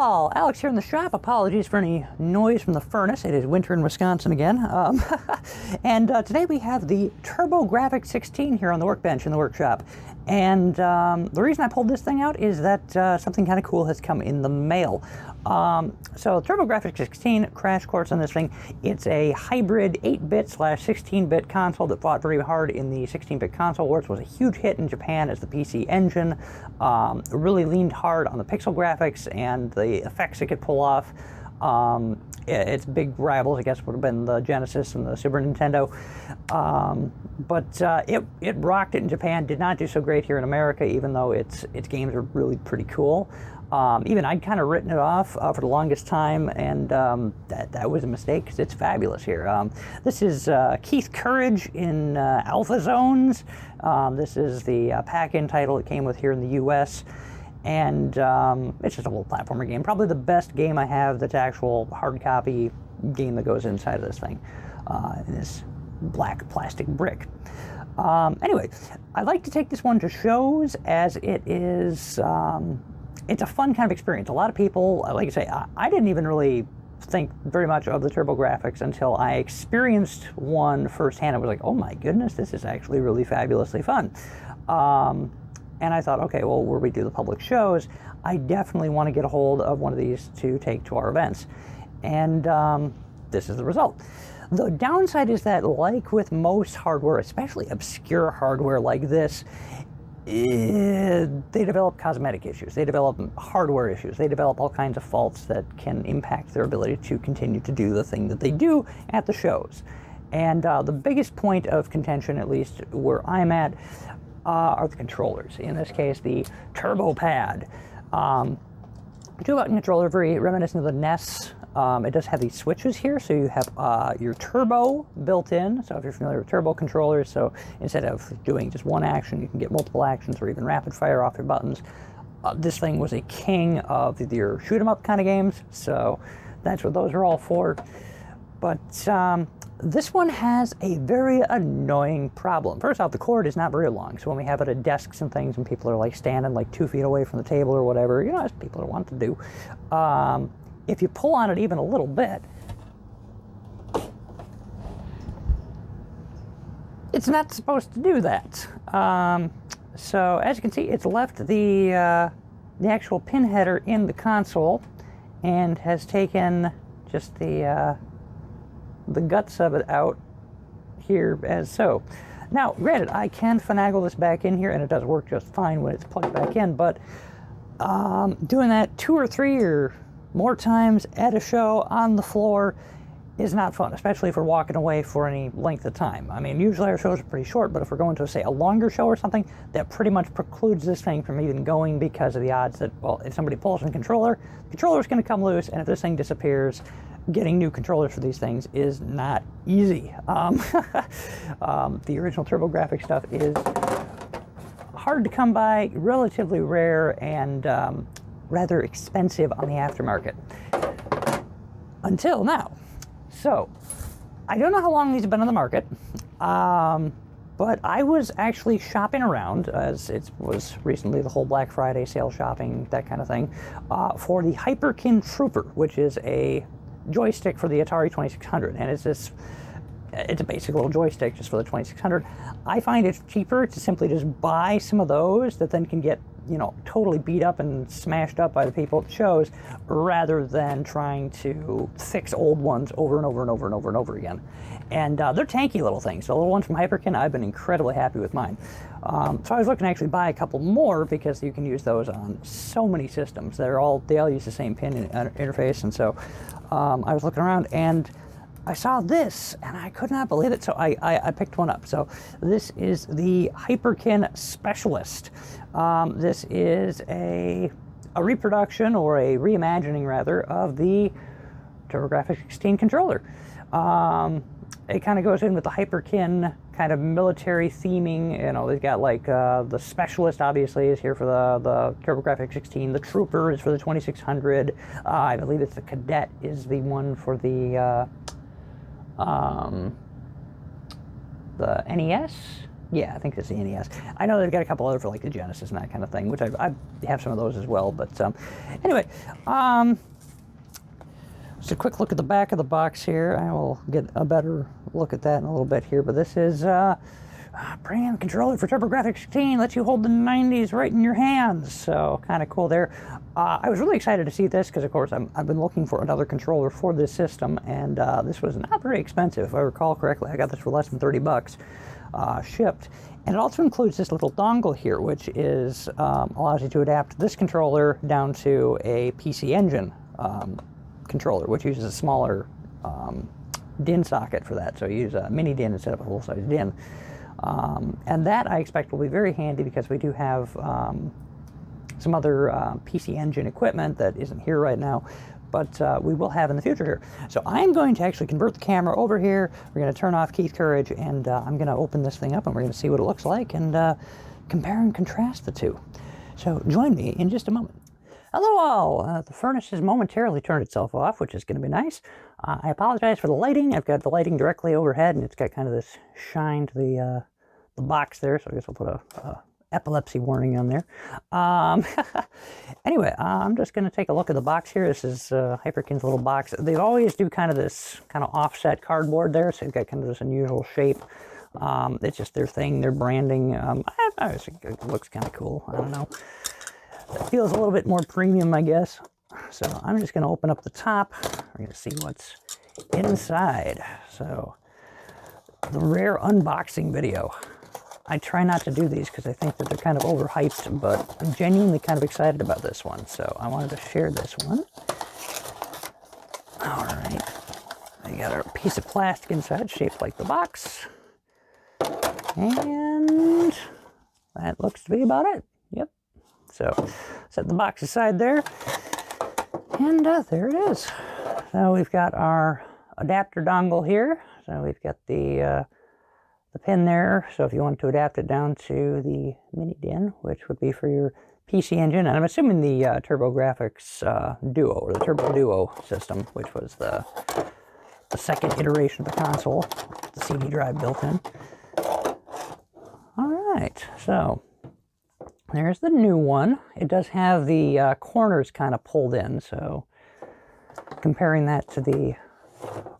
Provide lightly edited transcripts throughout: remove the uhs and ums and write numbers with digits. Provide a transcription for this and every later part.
all, Alex here in the shop. Apologies for any noise from the furnace. It is winter in Wisconsin again. And today we have the TurboGrafx-16 here on the workbench in the workshop. And the reason I pulled this thing out is that something kind of cool has come in the mail. So TurboGrafx-16, crash course on this thing. It's a hybrid 8-bit / 16-bit console that fought very hard in the 16-bit console wars. Was a huge hit in Japan as the PC engine. Really leaned hard on the pixel graphics and the effects it could pull off. Its big rivals, I guess, would have been the Genesis and the Super Nintendo. But it rocked it in Japan. Did not do so great here in America, even though its games are really pretty cool. Even I'd kind of written it off for the longest time, and that was a mistake because it's fabulous here. This is Keith Courage in Alpha Zones. This is the Packin Title it came with here in the US. And it's just a little platformer game. Probably the best game I have that's actual hard copy game that goes inside of this thing. In this black plastic brick. Anyway, I like to take this one to shows as it is, it's a fun kind of experience. A lot of people, like I say, I didn't even really think very much of the TurboGrafx until I experienced one firsthand. I was like, oh my goodness, this is actually really fabulously fun. And I thought, okay, well, where we do the public shows, I definitely want to get a hold of one of these to take to our events. And this is the result. The downside is that, like with most hardware, especially obscure hardware like this, they develop cosmetic issues. They develop hardware issues. They develop all kinds of faults that can impact their ability to continue to do the thing that they do at the shows. And the biggest point of contention, at least where I'm at, are the controllers. In this case, the TurboPad. Two-button controller, very reminiscent of the NES. It does have these switches here, so you have your turbo built in. So if you're familiar with turbo controllers, so instead of doing just one action, you can get multiple actions or even rapid fire off your buttons. This thing was a king of your shoot 'em up kind of games, so that's what those are all for. But this one has a very annoying problem. First off, the cord is not very long, so when we have it at desks and things and people are like standing like 2 feet away from the table or whatever, you know, as people are wanting to do, if you pull on it even a little bit, it's not supposed to do that. So as you can see, it's left the actual pin header in the console and has taken just the guts of it out here as so. Now, granted, I can finagle this back in here and it does work just fine when it's plugged back in, but doing that 2 or 3 or more times at a show on the floor is not fun, especially if we're walking away for any length of time. I mean, usually our shows are pretty short, but if we're going to, say, a longer show or something, that pretty much precludes this thing from even going because of the odds that, well, if somebody pulls the controller's going to come loose, and if this thing disappears, getting new controllers for these things is not easy. The original TurboGrafx stuff is hard to come by, relatively rare, and rather expensive on the aftermarket. Until now. So, I don't know how long these have been on the market, but I was actually shopping around, as it was recently the whole Black Friday sale shopping, that kind of thing, for the Hyperkin Trooper, which is a joystick for the Atari 2600, and it's a basic little joystick just for the 2600. I find it cheaper to simply just buy some of those that then can get, you know, totally beat up and smashed up by the people at shows, rather than trying to fix old ones over and over and over and over and over again. And they're tanky little things. The little one from Hyperkin, I've been incredibly happy with mine. So I was looking to actually buy a couple more because you can use those on so many systems. They all use the same pin interface, and so I was looking around and I saw this and I could not believe it, so I picked one up. So this is the Hyperkin Specialist. This is a reproduction, or a reimagining rather, of the TurboGrafx-16 controller. It kind of goes in with the Hyperkin kind of military theming. You know, they've got like the Specialist obviously is here for the TurboGrafx-16. The Trooper is for the 2600. I believe it's the Cadet is the one for the NES. Yeah, I think it's the NES. I know they've got a couple other for like the Genesis and that kind of thing, which I have some of those as well. But anyway, just a quick look at the back of the box here. I will get a better look at that in a little bit here. But this is premium controller for TurboGrafx-16. Lets you hold the 90s right in your hands. So kind of cool there. I was really excited to see this because, of course, I've been looking for another controller for this system, and this was not very expensive. If I recall correctly, I got this for less than 30 bucks shipped. And it also includes this little dongle here, which is allows you to adapt this controller down to a PC Engine controller, which uses a smaller DIN socket for that. So you use a mini DIN instead of a full-size DIN. And that I expect will be very handy because we do have some other PC Engine equipment that isn't here right now, but we will have in the future here. So I'm going to actually convert the camera over here. We're going to turn off Keith Courage, and I'm going to open this thing up, and we're going to see what it looks like and compare and contrast the two. So join me in just a moment. Hello all! The furnace has momentarily turned itself off, which is going to be nice. I apologize for the lighting. I've got the lighting directly overhead, and it's got kind of this shine to the box there, so I guess I'll put a epilepsy warning on there. Anyway, I'm just going to take a look at the box here. This is Hyperkin's little box. They always do kind of this kind of offset cardboard there, so it's got kind of this unusual shape. It's just their thing, their branding. I just think it looks kind of cool. I don't know. It feels a little bit more premium, I guess. So I'm just going to open up the top. We're going to see what's inside. So the rare unboxing video. I try not to do these because I think that they're kind of overhyped, but I'm genuinely kind of excited about this one. So I wanted to share this one. All right. We got our piece of plastic inside shaped like the box. And that looks to be about it. Yep. So set the box aside there. And there it is. So we've got our adapter dongle here. So we've got the pin there, so if you want to adapt it down to the mini DIN, which would be for your PC Engine, and I'm assuming the TurboGrafx Duo, or the Turbo Duo system, which was the second iteration of the console, the CD drive built in. All right, so there's the new one. It does have the corners kind of pulled in, so comparing that to the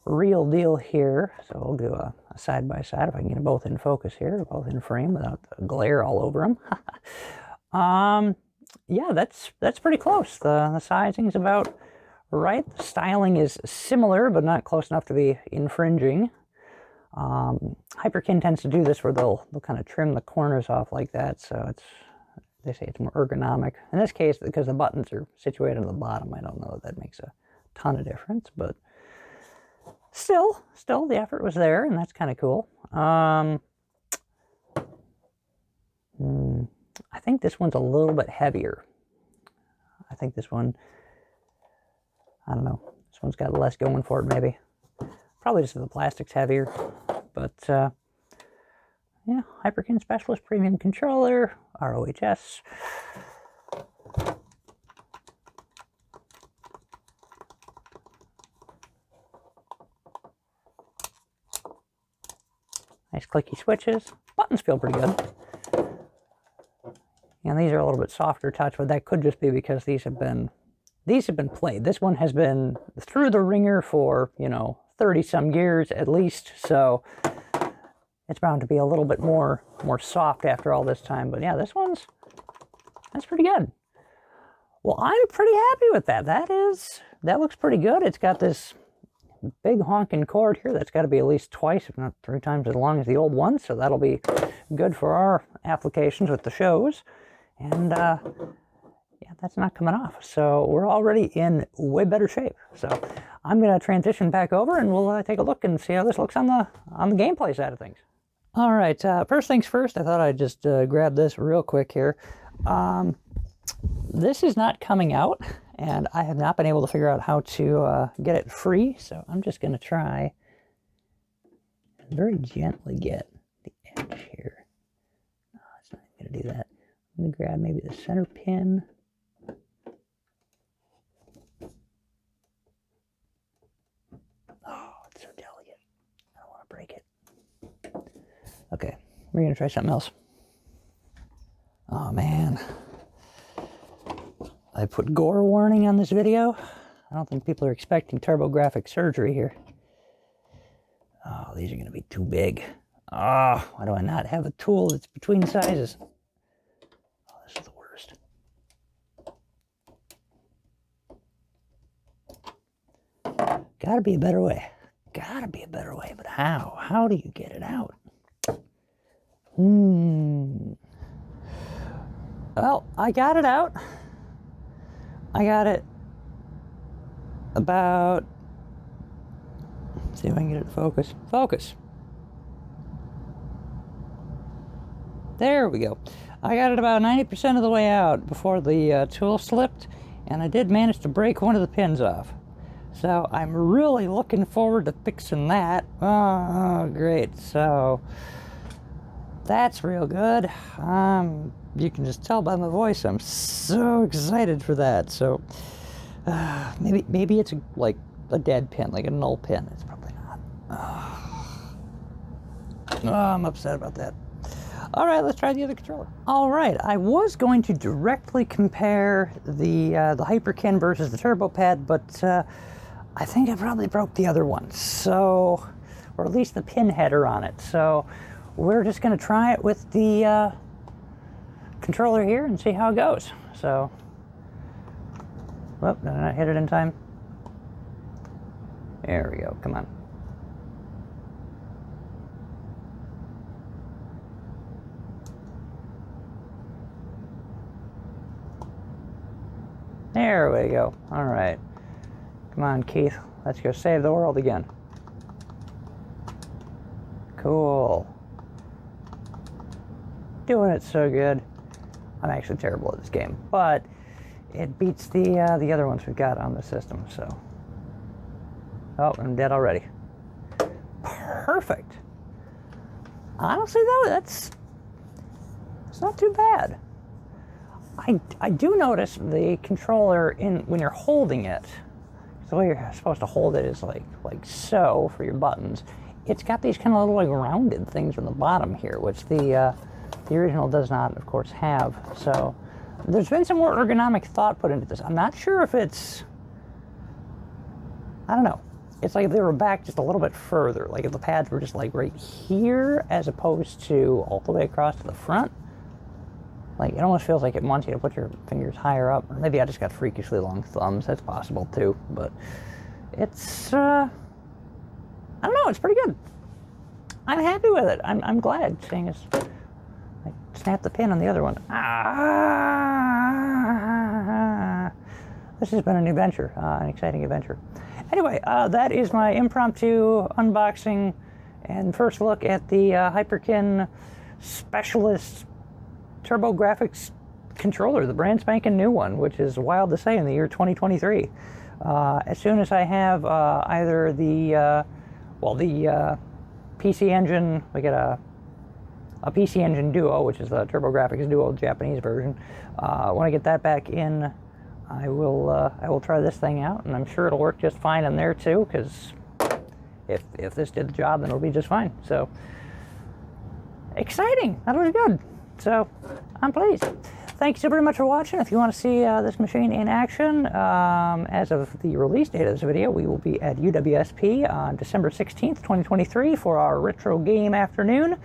real deal here, so we'll do a side by side if I can get them both in focus here, both in frame without the glare all over them. Yeah, that's pretty close. The sizing's about right. The styling is similar, but not close enough to be infringing. Hyperkin tends to do this where they'll kind of trim the corners off like that, so they say it's more ergonomic. In this case, because the buttons are situated on the bottom, I don't know if that makes a ton of difference, but Still, the effort was there, and that's kind of cool. I think this one's a little bit heavier. I think this one, I don't know, this one's got less going for it, maybe. Probably just the plastic's heavier. But, yeah, Hyperkin Specialist Premium Controller, ROHS. Nice clicky switches. Buttons feel pretty good. And these are a little bit softer touch, but that could just be because these have been played. This one has been through the ringer for, 30 some years at least, so it's bound to be a little bit more soft after all this time. But yeah, that's pretty good. Well, I'm pretty happy with that. That looks pretty good. It's got this big honking cord here that's got to be at least twice, if not 3 times as long as the old one, so that'll be good for our applications with the shows. And yeah, that's not coming off, so we're already in way better shape. So I'm going to transition back over, and we'll take a look and see how this looks on the gameplay side of things. All right, first things first, I thought I'd just grab this real quick here. This is not coming out, and I have not been able to figure out how to get it free, so I'm just going to try and very gently get the edge here. No, it's not going to do that. I'm going to grab maybe the center pin. Oh, it's so delicate. I don't want to break it. Okay, We're gonna try something else. Oh man. I put gore warning on this video. I don't think people are expecting TurboGrafx surgery here. Oh, these are gonna be too big. Oh, why do I not have a tool that's between sizes? Oh, this is the worst. Gotta be a better way. Gotta be a better way, but how? How do you get it out? Well, I got it out. I got it about, let's see if I can get it to focus. Focus. There we go. I got it about 90% of the way out before the tool slipped, and I did manage to break one of the pins off. So I'm really looking forward to fixing that. Oh, great. So that's real good. You can just tell by my voice I'm so excited for that. So maybe it's like a dead pin, like a null pin. It's probably not. Oh, I'm upset about that. All right, let's try the other controller. All right, I was going to directly compare the Hyperkin versus the TurboPad, but I think I probably broke the other one. So, or at least the pin header on it. So we're just going to try it with the controller here and see how it goes. So, whoop, did I not hit it in time? There we go, come on. There we go. All right. Come on, Keith. Let's go save the world again. Cool. Doing it so good. I'm actually terrible at this game, but it beats the other ones we've got on the system, so. Oh, I'm dead already. Perfect. Honestly, though, it's not too bad. I do notice the controller when you're holding it, the way you're supposed to hold it is like so for your buttons. It's got these kind of little like rounded things on the bottom here, which the original does not, of course, have. So there's been some more ergonomic thought put into this. I'm not sure if it's, I don't know. It's like if they were back just a little bit further, like if the pads were just like right here as opposed to all the way across to the front. Like, it almost feels like it wants you to put your fingers higher up. Or maybe I just got freakishly long thumbs. That's possible, too. But it's, I don't know. It's pretty good. I'm happy with it. I'm glad, seeing as I snapped the pin on the other one. This has been an adventure, an exciting adventure. Anyway, that is my impromptu unboxing and first look at the Hyperkin Specialist TurboGrafx controller, the brand spanking new one, which is wild to say in the year 2023. As soon as I have either the PC Engine, we get a PC Engine Duo, which is the TurboGrafx Duo Japanese version. When I get that back in, I will try this thing out, and I'm sure it'll work just fine in there too, because if this did the job, then it'll be just fine. So exciting! That was good. So I'm pleased. Thank you so very much for watching. If you want to see this machine in action, as of the release date of this video, we will be at UWSP on December 16th, 2023 for our retro game afternoon.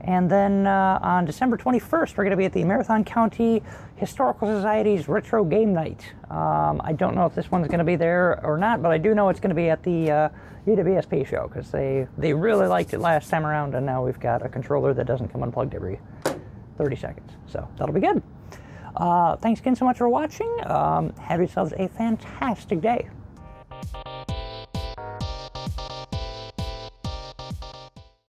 And then on December 21st, we're going to be at the Marathon County Historical Society's Retro Game Night. I don't know if this one's going to be there or not, but I do know it's going to be at the UWSP show, because they really liked it last time around, and now we've got a controller that doesn't come unplugged every 30 seconds. So that'll be good. Thanks again so much for watching. Have yourselves a fantastic day.